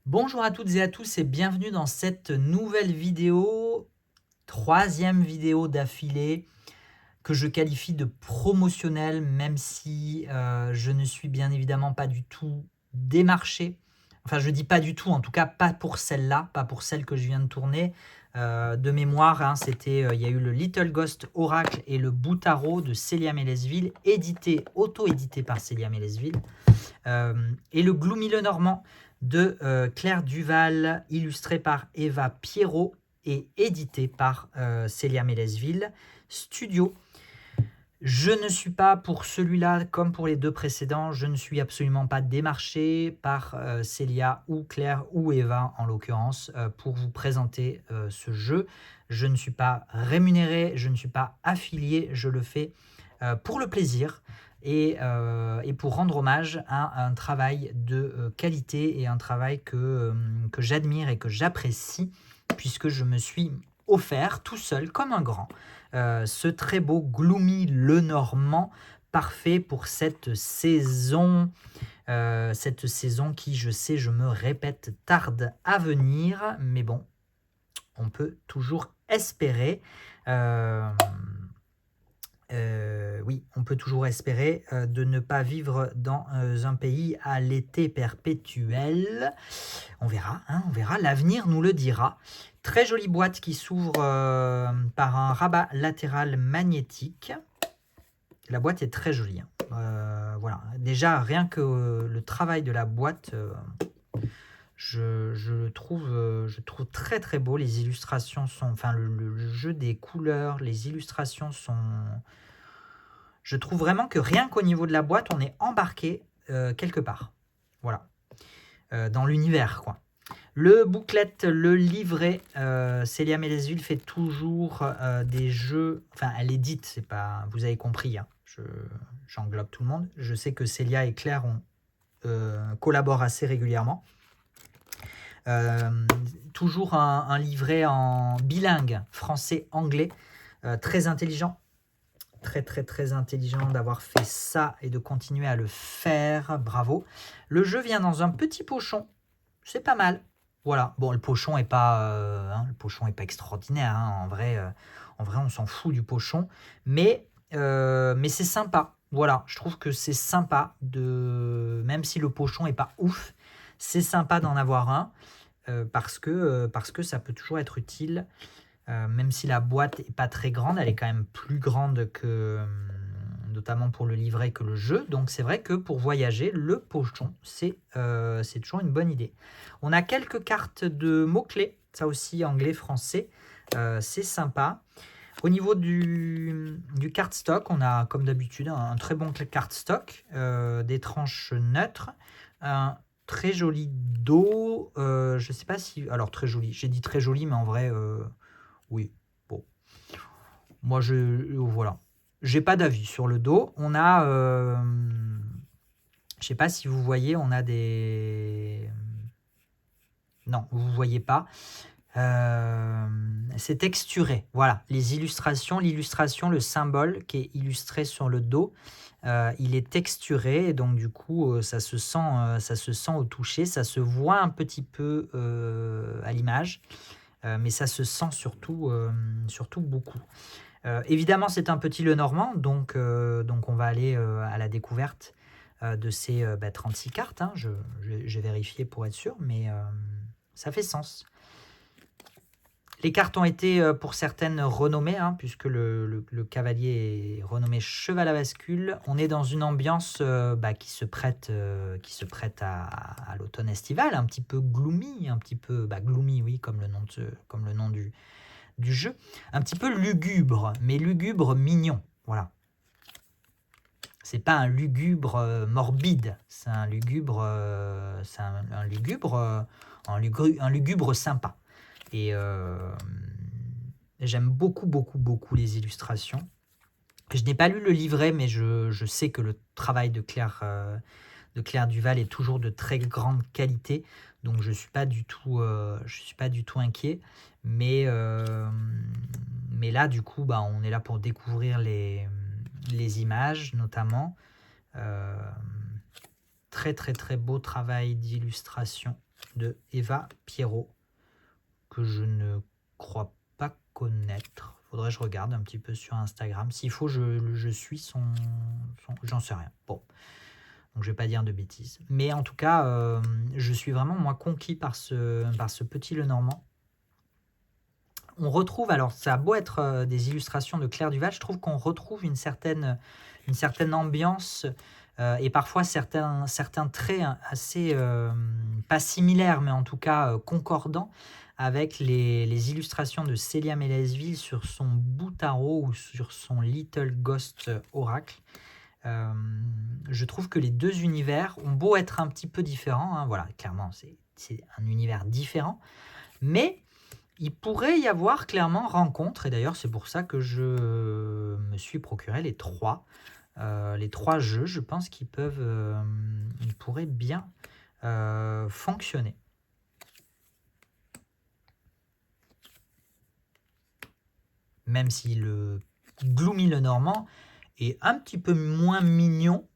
Bonjour à toutes et à tous et bienvenue dans cette nouvelle vidéo, troisième vidéo d'affilée que je qualifie de promotionnelle, même si je ne suis bien évidemment pas du tout démarché. Enfin, je dis pas du tout, en tout cas pas pour celle-là, pas pour celle que je viens de tourner. De mémoire, hein, il y a eu le Little Ghost Oracle et le Boutaro de Célia Mélesville, auto-édité par Célia Mélesville. Et le Gloomy Lenormand de Claire Duval, illustré par Eva Pierrot et édité par Célia Mélesville Studio. Je ne suis pas pour celui-là, comme pour les deux précédents, je ne suis absolument pas démarché par Célia ou Claire ou Eva en l'occurrence pour vous présenter ce jeu. Je ne suis pas rémunéré, je ne suis pas affilié, je le fais pour le plaisir et pour rendre hommage à un travail de qualité et un travail que j'admire et que j'apprécie puisque je me suis offert tout seul comme un grand ce très beau Gloomy Lenormand, parfait pour cette saison qui, je sais, je me répète, tarde à venir, mais bon, on peut toujours espérer. Oui, on peut toujours espérer de ne pas vivre dans un pays à l'été perpétuel. On verra, hein, on verra, l'avenir nous le dira. Très jolie boîte qui s'ouvre par un rabat latéral magnétique. La boîte est très jolie, hein. Voilà. Déjà, rien que le travail de la boîte, je trouve très très beau. Les illustrations sont, enfin le jeu des couleurs, les illustrations sont. Je trouve vraiment que rien qu'au niveau de la boîte, on est embarqué quelque part. Voilà. Dans l'univers, quoi. Le booklet, le livret, Célia Mélesville fait toujours des jeux. Enfin, elle édite, c'est pas. Vous avez compris, hein, j'englobe tout le monde. Je sais que Célia et Claire collaborent assez régulièrement. Toujours un livret en bilingue, français-anglais, très intelligent. Très très très intelligent d'avoir fait ça et de continuer à le faire. Bravo. Le jeu vient dans un petit pochon. C'est pas mal. Voilà. Bon, le pochon est pas, extraordinaire, hein. En vrai, on s'en fout du pochon, mais c'est sympa. Voilà. Je trouve que c'est sympa même si le pochon est pas ouf, c'est sympa d'en avoir un parce que ça peut toujours être utile. Même si la boîte n'est pas très grande, elle est quand même plus grande que, notamment pour le livret, que le jeu. Donc c'est vrai que pour voyager, le pochon, c'est toujours une bonne idée. On a quelques cartes de mots-clés, ça aussi anglais-français, c'est sympa. Au niveau du cardstock, on a comme d'habitude un très bon cardstock, des tranches neutres, un très joli dos, je sais pas si... Alors très joli, j'ai dit très joli, mais en vrai... oui, bon. Moi, voilà. J'ai pas d'avis sur le dos. On a, je sais pas si vous voyez, on a des. Non, vous voyez pas. C'est texturé. Voilà, les illustrations, l'illustration, le symbole qui est illustré sur le dos, il est texturé et donc du coup, ça se sent au toucher, ça se voit un petit peu à l'image. Mais ça se sent surtout beaucoup. Évidemment, c'est un petit Lenormand, donc on va aller à la découverte de ces 36 cartes, hein. J'ai vérifié pour être sûr, mais ça fait sens. Les cartes ont été pour certaines renommées, hein, puisque le cavalier est renommé cheval à bascule. On est dans une ambiance qui se prête à l'automne estival, un petit peu gloomy, un petit peu gloomy, oui, comme le nom du jeu, un petit peu lugubre, mais lugubre mignon. Voilà. C'est pas un lugubre morbide, c'est un lugubre, un lugubre sympa. Et j'aime beaucoup, beaucoup, beaucoup les illustrations. Je n'ai pas lu le livret, mais je sais que le travail de Claire Duval est toujours de très grande qualité, donc je suis pas du tout inquiet. Mais là, du coup, on est là pour découvrir les images, notamment. Très très très beau travail d'illustration de Eva Pierrot, que je ne crois pas connaître. Faudrait que je regarde un petit peu sur Instagram. S'il faut, je suis j'en sais rien. Bon, donc je vais pas dire de bêtises. Mais en tout cas, je suis vraiment, moi, conquis par ce petit Lenormand. On retrouve, alors ça a beau être des illustrations de Claire Duval, je trouve qu'on retrouve une certaine ambiance et parfois certains traits assez, pas similaires, mais en tout cas concordants avec les illustrations de Célia Mélesville sur son Boutaro ou sur son Little Ghost Oracle. Je trouve que les deux univers ont beau être un petit peu différents, hein, voilà, clairement c'est un univers différent, mais il pourrait y avoir clairement rencontre, et d'ailleurs c'est pour ça que je me suis procuré les trois jeux. Je pense qu'ils pourraient bien fonctionner. Même si le Gloomy Lenormand est un petit peu moins mignon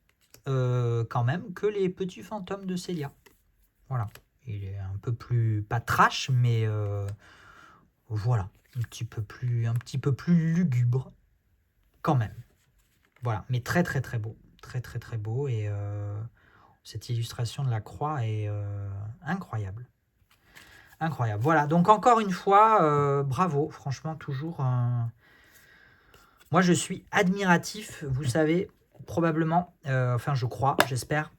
quand même que les petits fantômes de Célia. Voilà, il est un peu plus, pas trash, mais voilà, un petit peu plus lugubre quand même. Voilà, mais très très très beau, très beau, et cette illustration de la croix est incroyable. Incroyable. Voilà, donc encore une fois, bravo, franchement, toujours moi je suis admiratif, vous savez, probablement, enfin je crois, j'espère,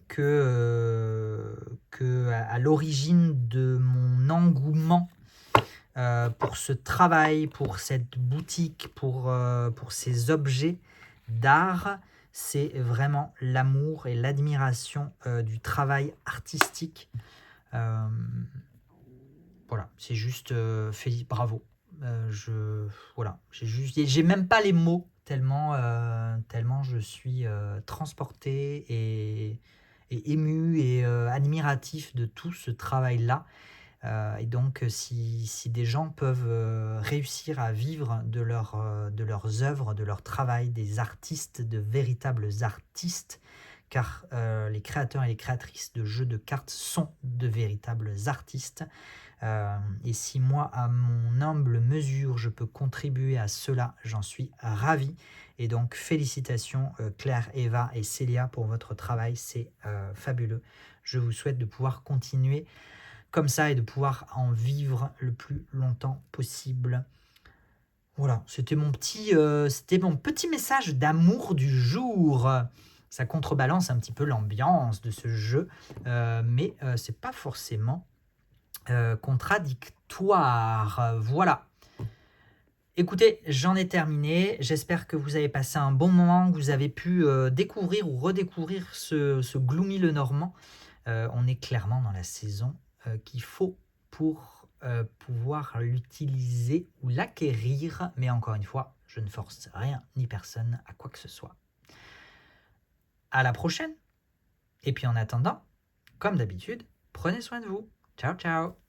que à l'origine de mon engouement pour ce travail, pour cette boutique, pour ces objets d'art, c'est vraiment l'amour et l'admiration du travail artistique. Voilà, c'est juste bravo. Voilà, j'ai même pas les mots tellement je suis transporté et ému et admiratif de tout ce travail-là. Et donc, si des gens peuvent réussir à vivre de leurs œuvres, de leur travail, des artistes, de véritables artistes, car les créateurs et les créatrices de jeux de cartes sont de véritables artistes. Et si moi, à mon humble mesure, je peux contribuer à cela, j'en suis ravi. Et donc, félicitations Claire, Eva et Célia pour votre travail, c'est fabuleux. Je vous souhaite de pouvoir continuer comme ça et de pouvoir en vivre le plus longtemps possible. Voilà, c'était mon petit message d'amour du jour. Ça contrebalance un petit peu l'ambiance de ce jeu, mais c'est pas forcément contradictoire. Voilà. Écoutez, j'en ai terminé. J'espère que vous avez passé un bon moment, que vous avez pu découvrir ou redécouvrir ce Gloomy Lenormand. On est clairement dans la saison qu'il faut pour pouvoir l'utiliser ou l'acquérir. Mais encore une fois, je ne force rien ni personne à quoi que ce soit. À la prochaine. Et puis en attendant, comme d'habitude, prenez soin de vous. Ciao, ciao.